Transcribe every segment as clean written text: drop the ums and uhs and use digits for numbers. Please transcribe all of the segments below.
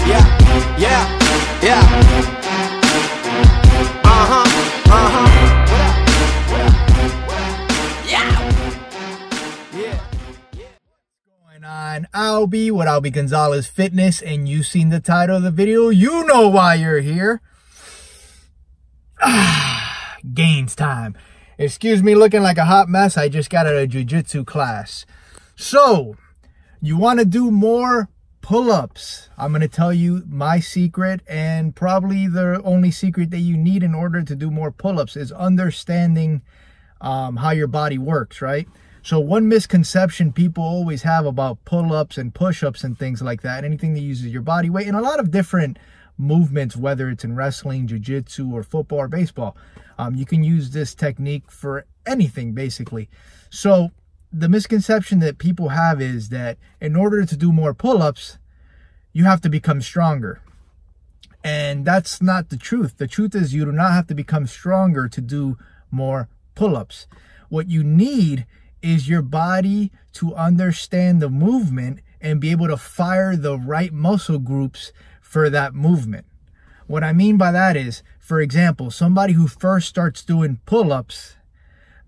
Yeah. Albie with Albie Gonzalez Fitness, and you seen the title of the video, you know why you're here. Gains time. Excuse me looking like a hot mess. I just got out of jiu-jitsu class. So you want to do more pull-ups. I'm going to tell you my secret, and probably the only secret that you need in order to do more pull-ups is understanding how your body works, right? So one misconception people always have about pull-ups and push-ups and things like that, anything that uses your body weight, and a lot of different movements, whether it's in wrestling, jiu-jitsu, or football or baseball, you can use this technique for anything basically. So the misconception that people have is that in order to do more pull-ups, you have to become stronger. And that's not the truth. The truth is you do not have to become stronger to do more pull-ups. What you need is your body to understand the movement and be able to fire the right muscle groups for that movement. What I mean by that is, for example, somebody who first starts doing pull-ups,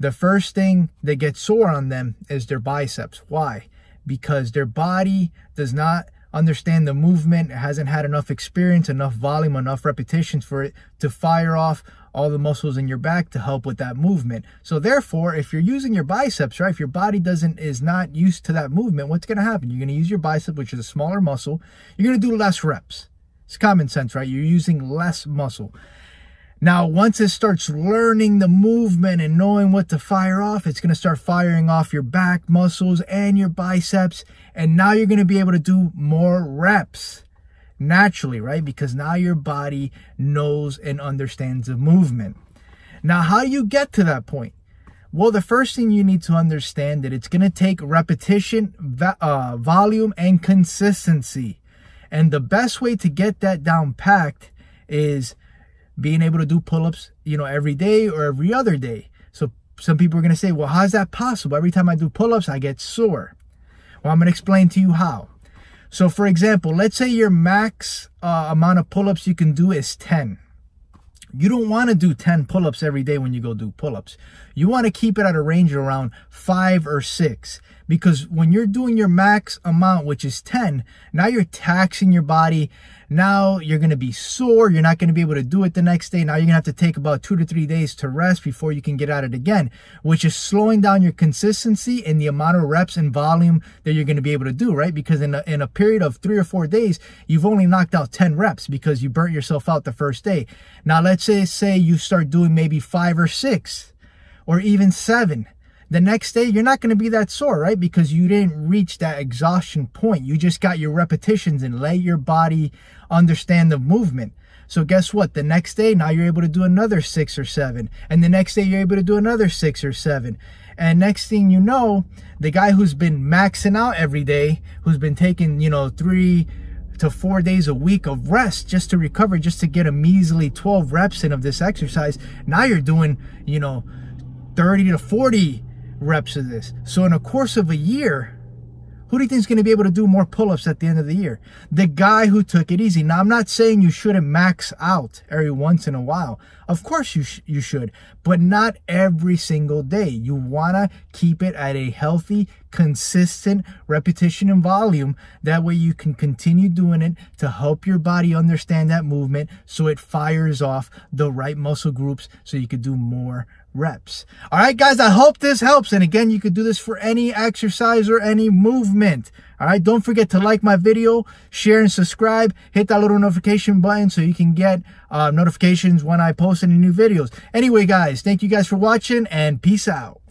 the first thing that gets sore on them is their biceps. Why? Because their body does not understand the movement. It hasn't had enough experience, enough volume, enough repetitions for it to fire off all the muscles in your back to help with that movement. So therefore, if you're using your biceps, right, if your body is not used to that movement, what's going to happen? You're going to use your bicep, which is a smaller muscle. You're going to do less reps. It's common sense, right? You're using less muscle. Now, once it starts learning the movement and knowing what to fire off, it's going to start firing off your back muscles and your biceps. And now you're going to be able to do more reps naturally, right? Because now your body knows and understands the movement. Now, how do you get to that point? Well, the first thing you need to understand that it's going to take repetition, volume, and consistency. And the best way to get that down packed is being able to do pull-ups, every day or every other day. So some people are going to say, well, how's that possible? Every time I do pull-ups, I get sore. Well, I'm going to explain to you how. So for example, let's say your max amount of pull-ups you can do is 10. You don't want to do 10 pull-ups every day when you go do pull-ups. You want to keep it at a range of around 5 or 6. Because when you're doing your max amount, which is 10, now you're taxing your body. Now you're going to be sore. You're not going to be able to do it the next day. Now you're going to have to take about 2 to 3 days to rest before you can get at it again, which is slowing down your consistency and the amount of reps and volume that you're going to be able to do, right? Because in a period of 3 or 4 days, you've only knocked out 10 reps because you burnt yourself out the first day. Now let's say you start doing maybe 5 or 6 or even 7. The next day, you're not going to be that sore, right? Because you didn't reach that exhaustion point. You just got your repetitions and let your body understand the movement. So guess what? The next day, now you're able to do another 6 or 7. And the next day, you're able to do another 6 or 7. And next thing you know, the guy who's been maxing out every day, who's been taking, 3 to 4 days a week of rest just to recover, just to get a measly 12 reps in of this exercise, now you're doing, 30 to 40 reps of this. So in a course of a year, who do you think is going to be able to do more pull-ups at the end of the year? The guy who took it easy. Now, I'm not saying you shouldn't max out every once in a while. Of course you should, but not every single day. You want to keep it at a healthy, consistent repetition and volume. That way you can continue doing it to help your body understand that movement so it fires off the right muscle groups so you could do more reps. All right, guys, I hope this helps. And again, you could do this for any exercise or any movement. All right, don't forget to like my video, share and subscribe. Hit that little notification button so you can get notifications when I post any new videos. Anyway, guys, thank you guys for watching and peace out.